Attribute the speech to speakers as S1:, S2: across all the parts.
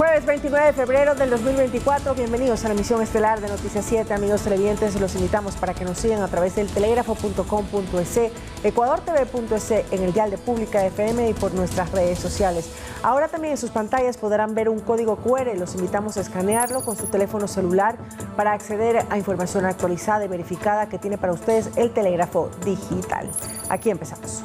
S1: Jueves 29 de febrero del 2024, bienvenidos a la emisión estelar de Noticias 7. Amigos televidentes, los invitamos para que nos sigan a través del telegrafo.com.es, ecuadortv.es, en el dial de Pública FM y por nuestras redes sociales. Ahora también en sus pantallas podrán ver un código QR, los invitamos a escanearlo con su teléfono celular para acceder a información actualizada y verificada que tiene para ustedes el Telégrafo Digital. Aquí empezamos.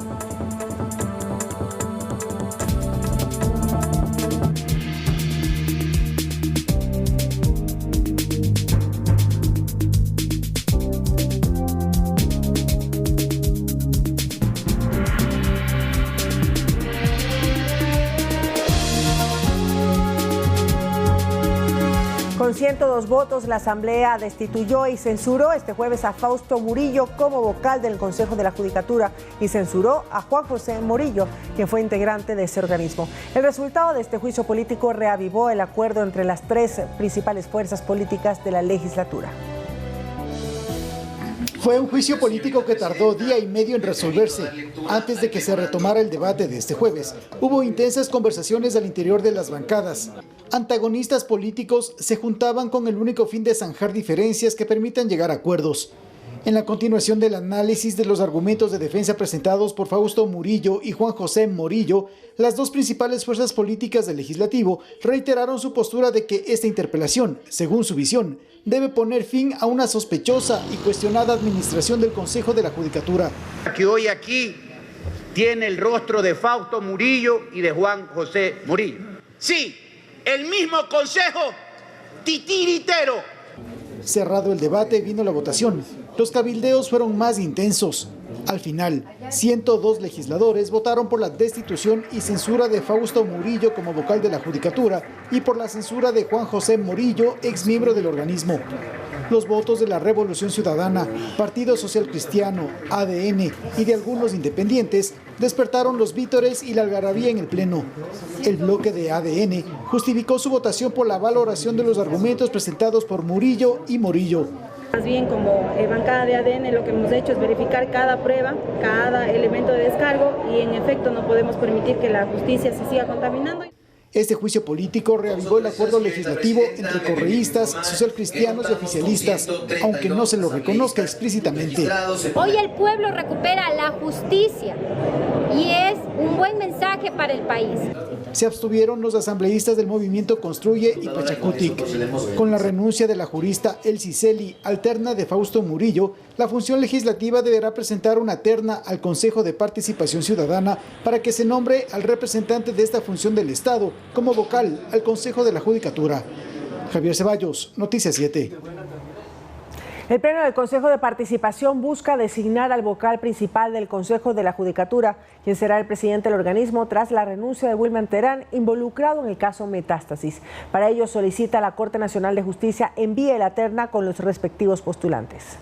S1: Con 102 votos, la Asamblea destituyó y censuró este jueves a Fausto Murillo como vocal del Consejo de la Judicatura y censuró a Juan José Morillo, quien fue integrante de ese organismo. El resultado de este juicio político reavivó el acuerdo entre las tres principales fuerzas políticas de la legislatura.
S2: Fue un juicio político que tardó día y medio en resolverse. Antes de que se retomara el debate de este jueves, hubo intensas conversaciones al interior de las bancadas. Antagonistas políticos se juntaban con el único fin de zanjar diferencias que permitan llegar a acuerdos. En la continuación del análisis de los argumentos de defensa presentados por Fausto Murillo y Juan José Morillo, las dos principales fuerzas políticas del legislativo reiteraron su postura de que esta interpelación, según su visión, debe poner fin a una sospechosa y cuestionada administración del Consejo de la Judicatura.
S3: Que hoy aquí tiene el rostro de Fausto Murillo y de Juan José Morillo. Sí, el mismo Consejo titiritero.
S2: Cerrado el debate, vino la votación. Los cabildeos fueron más intensos. Al final, 102 legisladores votaron por la destitución y censura de Fausto Murillo como vocal de la Judicatura y por la censura de Juan José Morillo, exmiembro del organismo. Los votos de la Revolución Ciudadana, Partido Social Cristiano, ADN y de algunos independientes despertaron los vítores y la algarabía en el Pleno. El bloque de ADN justificó su votación por la valoración de los argumentos presentados por Murillo y Morillo.
S4: Más bien, como bancada de ADN, lo que hemos hecho es verificar cada prueba, cada elemento de descargo y en efecto no podemos permitir que la justicia se siga contaminando.
S2: Este juicio político reavivó el acuerdo legislativo entre correístas, socialcristianos y oficialistas, aunque no se lo reconozca explícitamente.
S5: Hoy el pueblo recupera la justicia y es un buen mensaje para el país.
S2: Se abstuvieron los asambleístas del movimiento Construye y Pachacutic. Con la renuncia de la jurista Elsie Celi, alterna de Fausto Murillo, la función legislativa deberá presentar una terna al Consejo de Participación Ciudadana para que se nombre al representante de esta función del Estado como vocal al Consejo de la Judicatura. Javier Ceballos, Noticias 7.
S1: El Pleno del Consejo de Participación busca designar al vocal principal del Consejo de la Judicatura, quien será el presidente del organismo tras la renuncia de Wilman Terán, involucrado en el caso Metástasis. Para ello solicita a la Corte Nacional de Justicia envíe la terna con los respectivos postulantes.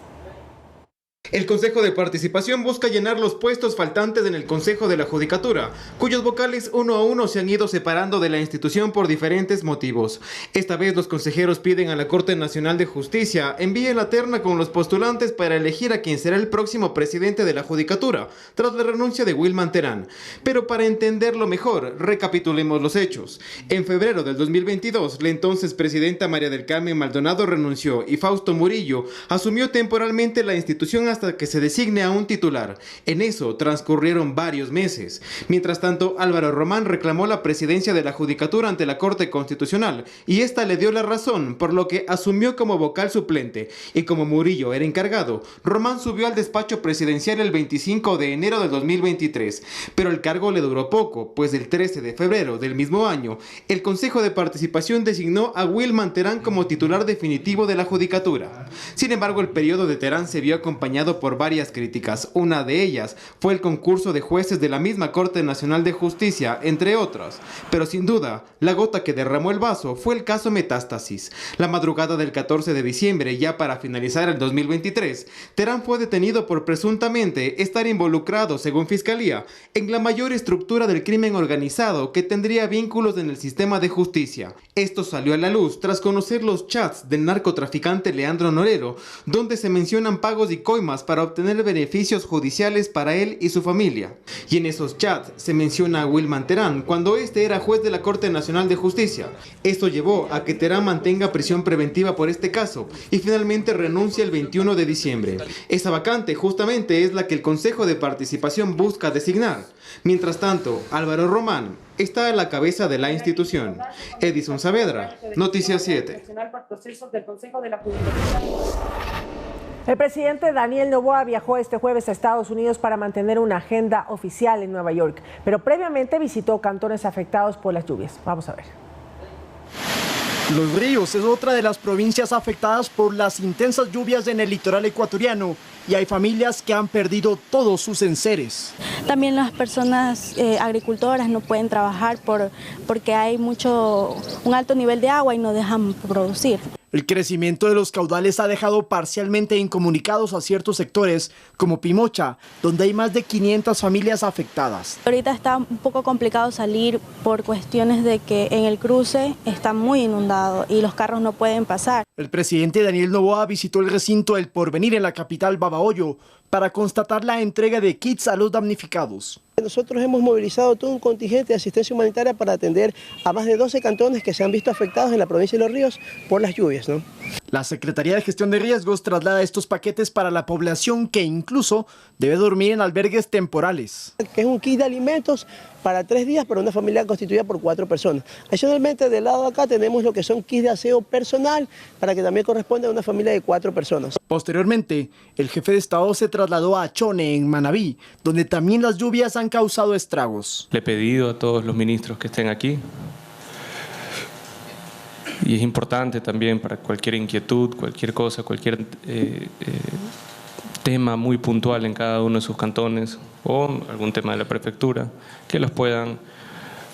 S6: El Consejo de Participación busca llenar los puestos faltantes en el Consejo de la Judicatura, cuyos vocales uno a uno se han ido separando de la institución por diferentes motivos. Esta vez los consejeros piden a la Corte Nacional de Justicia envíe la terna con los postulantes para elegir a quien será el próximo presidente de la Judicatura, tras la renuncia de Wilman Terán. Pero para entenderlo mejor, recapitulemos los hechos. En febrero del 2022, la entonces presidenta María del Carmen Maldonado renunció y Fausto Murillo asumió temporalmente la institución hasta que se designe a un titular. En eso transcurrieron varios meses. Mientras tanto, Álvaro Román reclamó la presidencia de la Judicatura ante la Corte Constitucional y esta le dio la razón, por lo que asumió como vocal suplente. Y como Murillo era encargado, Román subió al despacho presidencial el 25 de enero del 2023. Pero el cargo le duró poco, pues el 13 de febrero del mismo año, el Consejo de Participación designó a Wilman Terán como titular definitivo de la Judicatura. Sin embargo, el periodo de Terán se vio acompañado por varias críticas. Una de ellas fue el concurso de jueces de la misma Corte Nacional de Justicia, entre otras. Pero sin duda, la gota que derramó el vaso fue el caso Metástasis. La madrugada del 14 de diciembre, ya para finalizar el 2023, Terán fue detenido por presuntamente estar involucrado, según Fiscalía, en la mayor estructura del crimen organizado que tendría vínculos en el sistema de justicia. Esto salió a la luz tras conocer los chats del narcotraficante Leandro Norero, donde se mencionan pagos y coimas formas para obtener beneficios judiciales para él y su familia. Y en esos chats se menciona a Wilman Terán cuando este era juez de la Corte Nacional de Justicia. Esto llevó a que Terán mantenga prisión preventiva por este caso y finalmente renuncia el 21 de diciembre. Esa vacante justamente es la que el Consejo de Participación busca designar. Mientras tanto, Álvaro Román está a la cabeza de la institución. Edison Saavedra, Noticias 7.
S1: El presidente Daniel Noboa viajó este jueves a Estados Unidos para mantener una agenda oficial en Nueva York, pero previamente visitó cantones afectados por las lluvias. Vamos a ver.
S7: Los Ríos es otra de las provincias afectadas por las intensas lluvias en el litoral ecuatoriano y hay familias que han perdido todos sus enseres.
S8: También las personas agricultoras no pueden trabajar porque hay un alto nivel de agua y no dejan producir.
S7: El crecimiento de los caudales ha dejado parcialmente incomunicados a ciertos sectores, como Pimocha, donde hay más de 500 familias afectadas.
S8: Ahorita está un poco complicado salir por cuestiones de que en el cruce está muy inundado y los carros no pueden pasar.
S7: El presidente Daniel Noboa visitó el recinto El Porvenir en la capital Babahoyo para constatar la entrega de kits a los damnificados.
S9: Nosotros hemos movilizado todo un contingente de asistencia humanitaria para atender a más de 12 cantones que se han visto afectados en la provincia de Los Ríos por las lluvias, ¿no?
S7: La Secretaría de Gestión de Riesgos traslada estos paquetes para la población que incluso debe dormir en albergues temporales.
S9: Que es un kit de alimentos para 3 días para una familia constituida por 4 personas. Adicionalmente, del lado de acá tenemos lo que son kits de aseo personal para que también corresponda a una familia de 4 personas.
S7: Posteriormente, el jefe de Estado se trasladó a Chone, en Manabí, donde también las lluvias han causado estragos.
S10: Le he pedido a todos los ministros que estén aquí, y es importante también para cualquier inquietud, cualquier cosa, cualquier tema muy puntual en cada uno de sus cantones o algún tema de la prefectura, que los puedan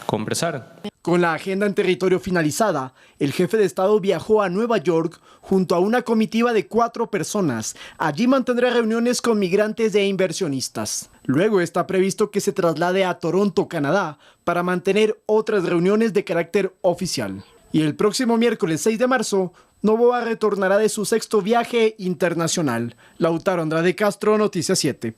S10: conversar.
S7: Con la agenda en territorio finalizada, el jefe de Estado viajó a Nueva York junto a una comitiva de 4 personas. Allí mantendrá reuniones con migrantes e inversionistas. Luego está previsto que se traslade a Toronto, Canadá, para mantener otras reuniones de carácter oficial. Y el próximo miércoles 6 de marzo, Noboa retornará de su 6º viaje internacional. Lautaro Andrade Castro, Noticias 7.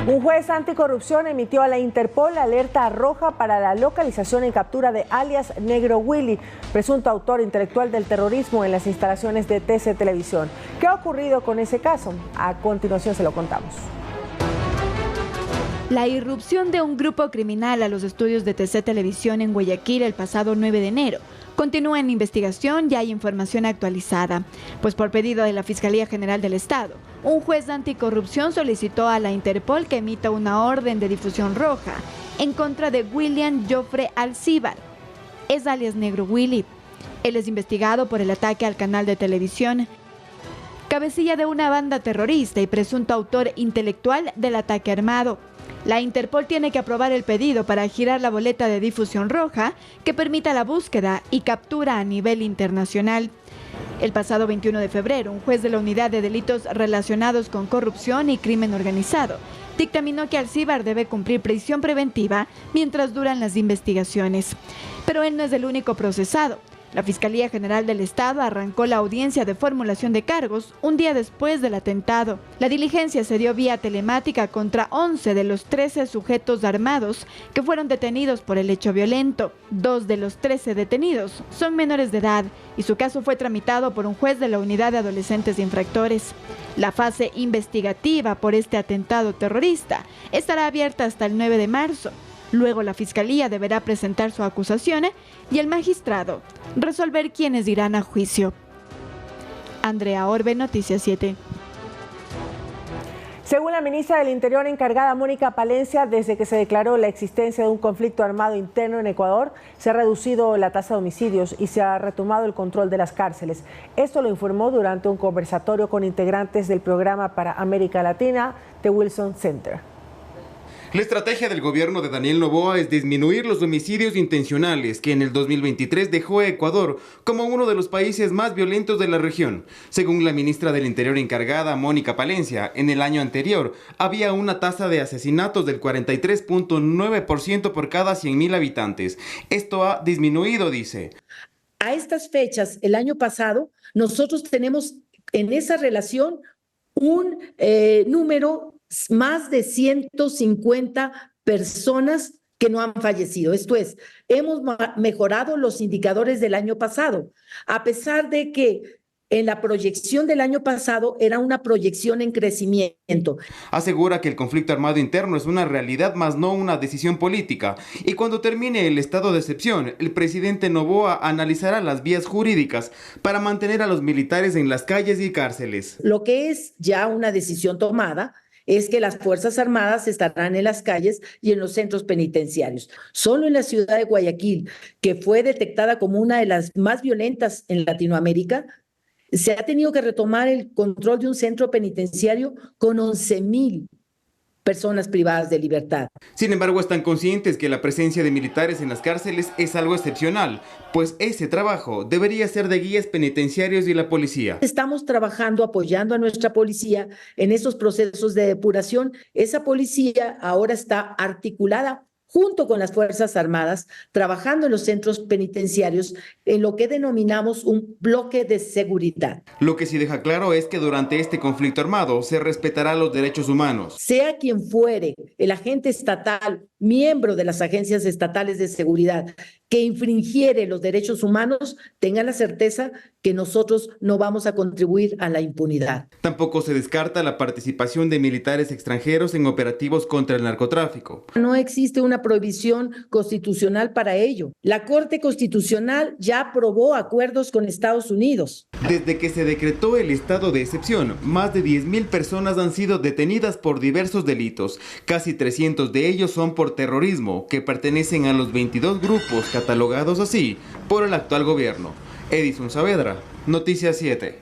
S1: Un juez anticorrupción emitió a la Interpol alerta roja para la localización y captura de alias Negro Willy, presunto autor intelectual del terrorismo en las instalaciones de TC Televisión. ¿Qué ha ocurrido con ese caso? A continuación se lo contamos.
S11: La irrupción de un grupo criminal a los estudios de TC Televisión en Guayaquil el pasado 9 de enero continúa en investigación y hay información actualizada, pues por pedido de la Fiscalía General del Estado, un juez anticorrupción solicitó a la Interpol que emita una orden de difusión roja en contra de William Joffre Alcíbar, es alias Negro Willy. Él es investigado por el ataque al canal de televisión, cabecilla de una banda terrorista y presunto autor intelectual del ataque armado. La Interpol tiene que aprobar el pedido para girar la boleta de difusión roja que permita la búsqueda y captura a nivel internacional. El pasado 21 de febrero, un juez de la Unidad de Delitos Relacionados con Corrupción y Crimen Organizado dictaminó que Alcíbar debe cumplir prisión preventiva mientras duran las investigaciones. Pero él no es el único procesado. La Fiscalía General del Estado arrancó la audiencia de formulación de cargos un día después del atentado. La diligencia se dio vía telemática contra 11 de los 13 sujetos armados que fueron detenidos por el hecho violento. 2 de los 13 detenidos son menores de edad y su caso fue tramitado por un juez de la Unidad de Adolescentes Infractores. La fase investigativa por este atentado terrorista estará abierta hasta el 9 de marzo. Luego la Fiscalía deberá presentar su acusación y el magistrado resolver quiénes irán a juicio. Andrea Orbe, Noticias 7.
S1: Según la ministra del Interior encargada Mónica Palencia, desde que se declaró la existencia de un conflicto armado interno en Ecuador, se ha reducido la tasa de homicidios y se ha retomado el control de las cárceles. Esto lo informó durante un conversatorio con integrantes del programa para América Latina, The Wilson Center.
S6: La estrategia del gobierno de Daniel Noboa es disminuir los homicidios intencionales, que en el 2023 dejó a Ecuador como uno de los países más violentos de la región. Según la ministra del Interior encargada, Mónica Palencia, en el año anterior había una tasa de asesinatos del 43.9% por cada 100.000 habitantes. Esto ha disminuido, dice.
S12: A estas fechas, el año pasado, nosotros tenemos en esa relación un número más de 150 personas que no han fallecido. Esto es, hemos mejorado los indicadores del año pasado, a pesar de que en la proyección del año pasado era una proyección en crecimiento.
S6: Asegura que el conflicto armado interno es una realidad más no una decisión política. Y cuando termine el estado de excepción, el presidente Noboa analizará las vías jurídicas para mantener a los militares en las calles y cárceles.
S12: Lo que es ya una decisión tomada es que las Fuerzas Armadas estarán en las calles y en los centros penitenciarios. Solo en la ciudad de Guayaquil, que fue detectada como una de las más violentas en Latinoamérica, se ha tenido que retomar el control de un centro penitenciario con 11.000 personas privadas de libertad.
S6: Sin embargo, están conscientes que la presencia de militares en las cárceles es algo excepcional, pues ese trabajo debería ser de guías penitenciarios y la policía.
S12: Estamos trabajando, apoyando a nuestra policía en esos procesos de depuración. Esa policía ahora está articulada junto con las Fuerzas Armadas, trabajando en los centros penitenciarios en lo que denominamos un bloque de seguridad.
S6: Lo que sí deja claro es que durante este conflicto armado se respetará los derechos humanos.
S12: Sea quien fuere el agente estatal, miembro de las agencias estatales de seguridad, que infringiere los derechos humanos, tenga la certeza que nosotros no vamos a contribuir a la impunidad.
S6: Tampoco se descarta la participación de militares extranjeros en operativos contra el narcotráfico.
S12: No existe una prohibición constitucional para ello. La Corte Constitucional ya aprobó acuerdos con Estados Unidos.
S6: Desde que se decretó el estado de excepción, más de 10.000 personas han sido detenidas por diversos delitos. Casi 300 de ellos son por terrorismo, que pertenecen a los 22 grupos catalogados así por el actual gobierno. Edison Saavedra, Noticias 7.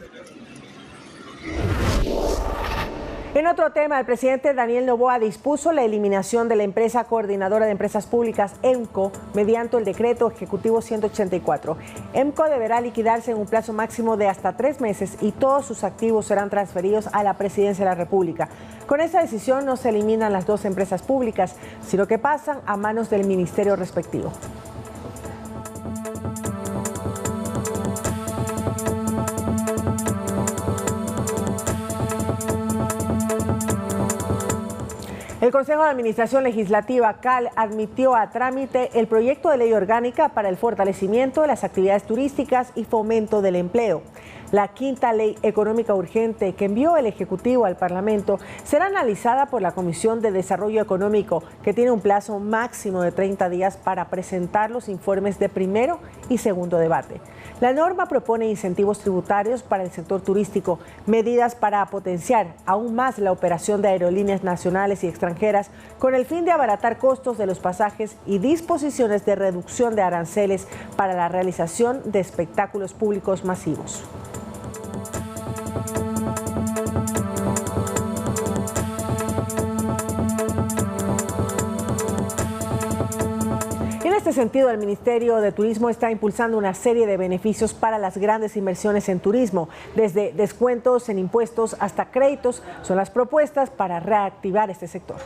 S1: En otro tema, el presidente Daniel Noboa dispuso la eliminación de la empresa coordinadora de empresas públicas, EMCO, mediante el decreto ejecutivo 184. EMCO deberá liquidarse en un plazo máximo de hasta 3 meses y todos sus activos serán transferidos a la presidencia de la República. Con esta decisión no se eliminan las 2 empresas públicas, sino que pasan a manos del ministerio respectivo. El Consejo de Administración Legislativa, CAL, admitió a trámite el proyecto de ley orgánica para el fortalecimiento de las actividades turísticas y fomento del empleo. La quinta ley económica urgente que envió el Ejecutivo al Parlamento será analizada por la Comisión de Desarrollo Económico, que tiene un plazo máximo de 30 días para presentar los informes de primero y segundo debate. La norma propone incentivos tributarios para el sector turístico, medidas para potenciar aún más la operación de aerolíneas nacionales y extranjeras con el fin de abaratar costos de los pasajes y disposiciones de reducción de aranceles para la realización de espectáculos públicos masivos. En este sentido, el Ministerio de Turismo está impulsando una serie de beneficios para las grandes inversiones en turismo, desde descuentos en impuestos hasta créditos. Son las propuestas para reactivar este sector.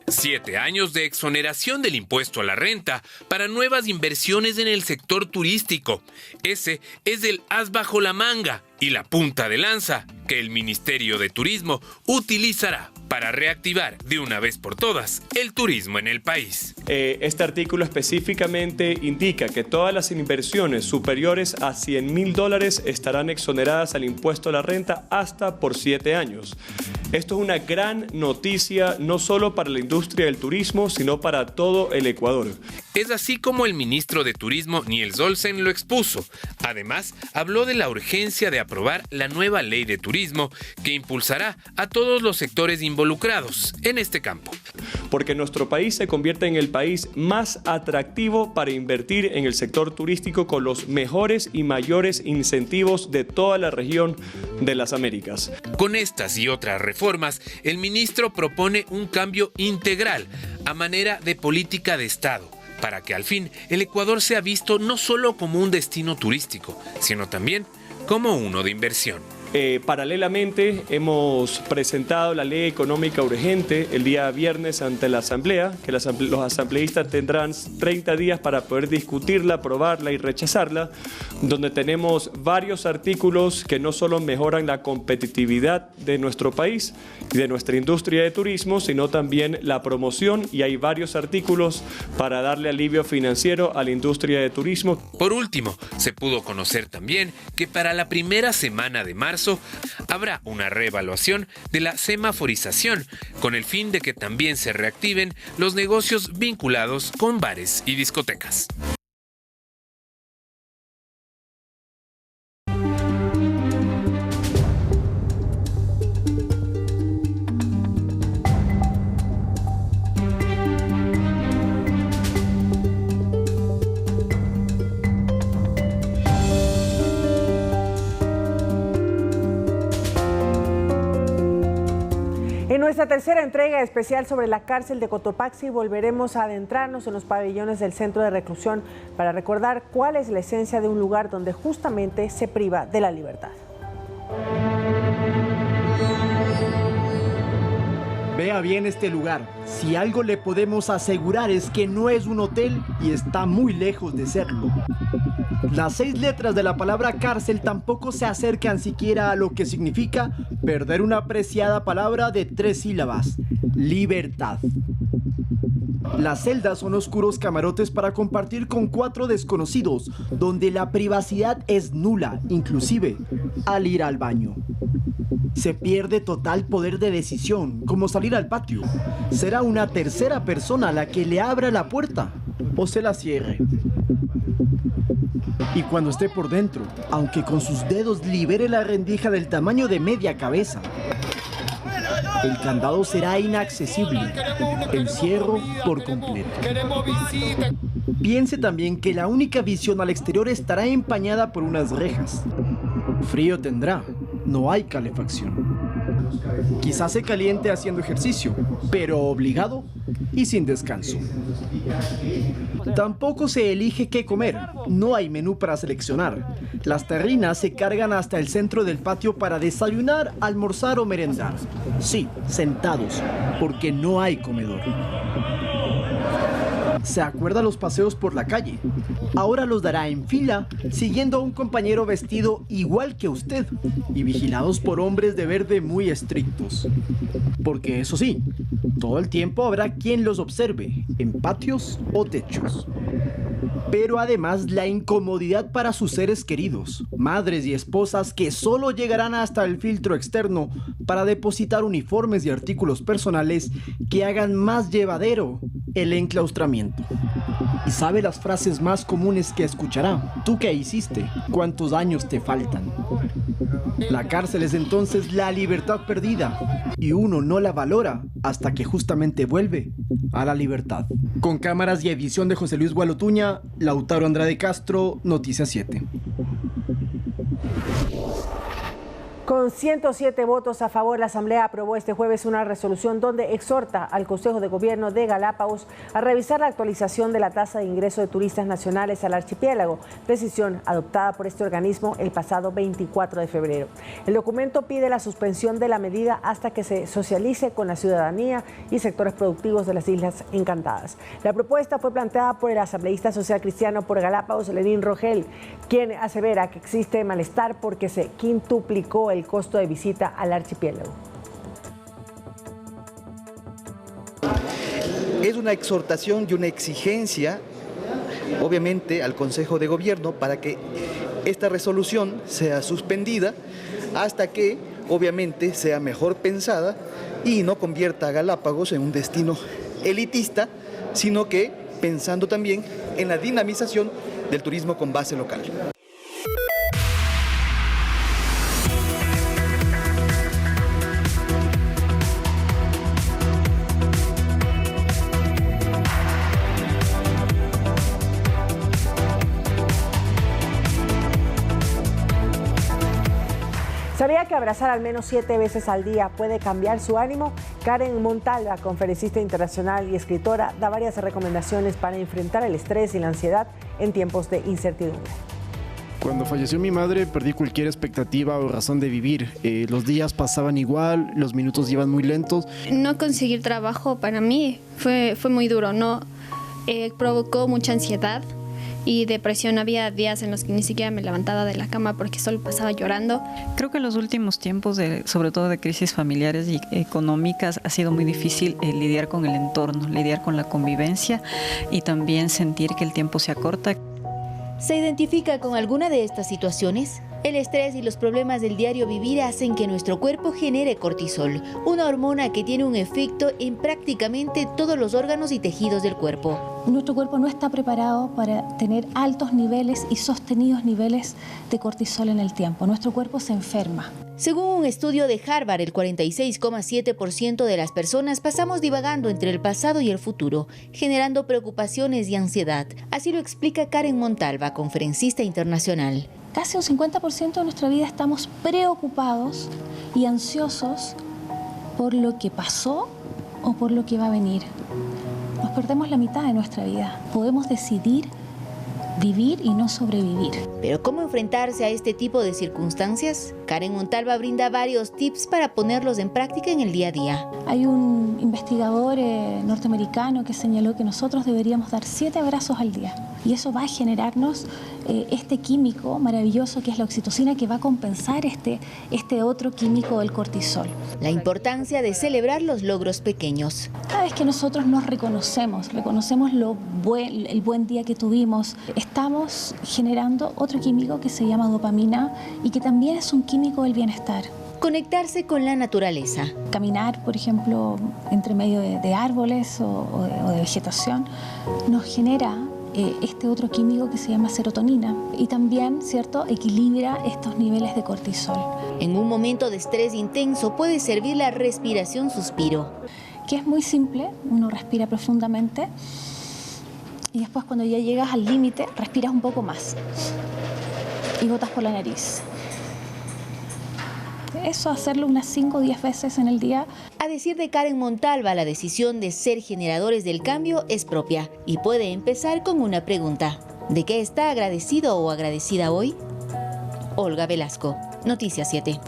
S13: 7 años de exoneración del impuesto a la renta para nuevas inversiones en el sector turístico. Ese es el as bajo la manga y la punta de lanza que el Ministerio de Turismo utilizará para reactivar de una vez por todas el turismo en el país.
S14: Este artículo específicamente indica que todas las inversiones superiores a $100.000 estarán exoneradas al impuesto a la renta hasta por 7 años. Esto es una gran noticia no solo para la industria del turismo, sino para todo el Ecuador.
S13: Es así como el ministro de Turismo, Niels Olsen, lo expuso. Además, habló de la urgencia de aprobar la nueva ley de turismo que impulsará a todos los sectores involucrados en este campo.
S14: porque nuestro país se convierte en el país más atractivo para invertir en el sector turístico con los mejores y mayores incentivos de toda la región de las Américas.
S13: Con estas y otras reformas, el ministro propone un cambio integral a manera de política de Estado, para que al fin el Ecuador sea visto no solo como un destino turístico, sino también como uno de inversión.
S14: Paralelamente, hemos presentado la ley económica urgente el día viernes ante la Asamblea, que los asambleístas tendrán 30 días para poder discutirla, aprobarla y rechazarla, donde tenemos varios artículos que no solo mejoran la competitividad de nuestro país y de nuestra industria de turismo, sino también la promoción, y hay varios artículos para darle alivio financiero a la industria de turismo.
S13: Por último, se pudo conocer también que para la primera semana de marzo habrá una reevaluación de la semaforización con el fin de que también se reactiven los negocios vinculados con bares y discotecas.
S1: En nuestra tercera entrega especial sobre la cárcel de Cotopaxi volveremos a adentrarnos en los pabellones del centro de reclusión para recordar cuál es la esencia de un lugar donde justamente se priva de la libertad.
S7: Vea bien este lugar. Si algo le podemos asegurar es que no es un hotel y está muy lejos de serlo. Las 6 letras de la palabra cárcel tampoco se acercan siquiera a lo que significa perder una preciada palabra de 3 sílabas: libertad. Las celdas son oscuros camarotes para compartir con 4 desconocidos, donde la privacidad es nula, inclusive al ir al baño. Se pierde total poder de decisión, como salir al patio. Será una tercera persona la que le abra la puerta o se la cierre. Y cuando esté por dentro, aunque con sus dedos libere la rendija del tamaño de media cabeza, el candado será inaccesible, el cierre por completo. Piense también que la única visión al exterior estará empañada por unas rejas. Frío tendrá, no hay calefacción. Quizás se caliente haciendo ejercicio, pero obligado y sin descanso. Tampoco se elige qué comer, no hay menú para seleccionar. Las terrinas se cargan hasta el centro del patio para desayunar, almorzar o merendar. Sí, sentados, porque no hay comedor. ¿Se acuerda los paseos por la calle? Ahora los dará en fila, siguiendo a un compañero vestido igual que usted y vigilados por hombres de verde muy estrictos. Porque eso sí, todo el tiempo habrá quien los observe, en patios o techos. Pero además la incomodidad para sus seres queridos, madres y esposas que solo llegarán hasta el filtro externo para depositar uniformes y artículos personales que hagan más llevadero el enclaustramiento. ¿Y sabe las frases más comunes que escuchará? ¿Tú qué hiciste? ¿Cuántos años te faltan? La cárcel es entonces la libertad perdida y uno no la valora hasta que justamente vuelve a la libertad. Con cámaras y edición de José Luis Gualotuña, Lautaro Andrade Castro, Noticias 7.
S1: Con 107 votos a favor, la Asamblea aprobó este jueves una resolución donde exhorta al Consejo de Gobierno de Galápagos a revisar la actualización de la tasa de ingreso de turistas nacionales al archipiélago, decisión adoptada por este organismo el pasado 24 de febrero. El documento pide la suspensión de la medida hasta que se socialice con la ciudadanía y sectores productivos de las Islas Encantadas. La propuesta fue planteada por el asambleísta social cristiano por Galápagos, Lenín Rogel, quien asevera que existe malestar porque se quintuplicó el costo de visita al archipiélago.
S15: Es una exhortación y una exigencia, obviamente, al Consejo de Gobierno para que esta resolución sea suspendida hasta que, obviamente, sea mejor pensada y no convierta a Galápagos en un destino elitista, sino que pensando también en la dinamización del turismo con base local.
S1: que abrazar al menos 7 veces al día puede cambiar su ánimo? Karen Montalva, conferencista internacional y escritora, da varias recomendaciones para enfrentar el estrés y la ansiedad en tiempos de incertidumbre.
S7: Cuando falleció mi madre, perdí cualquier expectativa o razón de vivir. Los días pasaban igual, los minutos iban muy lentos.
S16: No conseguir trabajo para mí fue muy duro, ¿no? Provocó mucha ansiedad y depresión. Había días en los que ni siquiera me levantaba de la cama porque solo pasaba llorando.
S17: Creo que en los últimos tiempos, sobre todo de crisis familiares y económicas, ha sido muy difícil lidiar con el entorno, lidiar con la convivencia y también sentir que el tiempo se acorta.
S18: ¿Se identifica con alguna de estas situaciones? El estrés y los problemas del diario vivir hacen que nuestro cuerpo genere cortisol, una hormona que tiene un efecto en prácticamente todos los órganos y tejidos del cuerpo.
S19: Nuestro cuerpo no está preparado para tener altos niveles y sostenidos niveles de cortisol en el tiempo. Nuestro cuerpo se enferma.
S18: Según un estudio de Harvard, el 46,7% de las personas pasamos divagando entre el pasado y el futuro, generando preocupaciones y ansiedad. Así lo explica Karen Montalva, conferencista internacional.
S19: Casi un 50% de nuestra vida estamos preocupados y ansiosos por lo que pasó o por lo que va a venir. Nos perdemos la mitad de nuestra vida. Podemos decidir vivir y no sobrevivir.
S18: ¿Pero cómo enfrentarse a este tipo de circunstancias? Karen Montalva brinda varios tips para ponerlos en práctica en el día a día.
S19: Hay un investigador norteamericano que señaló que nosotros deberíamos dar 7 abrazos al día. Y eso va a generarnos este químico maravilloso que es la oxitocina, que va a compensar este otro químico del cortisol.
S18: La importancia de celebrar los logros pequeños.
S19: Cada vez que nosotros nos reconocemos el buen día que tuvimos, estamos generando otro químico que se llama dopamina y que también es un químico del bienestar.
S18: Conectarse con la naturaleza.
S19: Caminar, por ejemplo, entre medio de árboles o de vegetación, nos genera este otro químico que se llama serotonina y también, ¿cierto?, equilibra estos niveles de cortisol.
S18: En un momento de estrés intenso puede servir la respiración suspiro.
S19: Que es muy simple, uno respira profundamente y después cuando ya llegas al límite respiras un poco más y botas por la nariz. Eso, hacerlo unas 5 o 10 veces en el día.
S18: A decir de Karen Montalva, la decisión de ser generadores del cambio es propia y puede empezar con una pregunta. ¿De qué está agradecido o agradecida hoy? Olga Velasco, Noticias 7.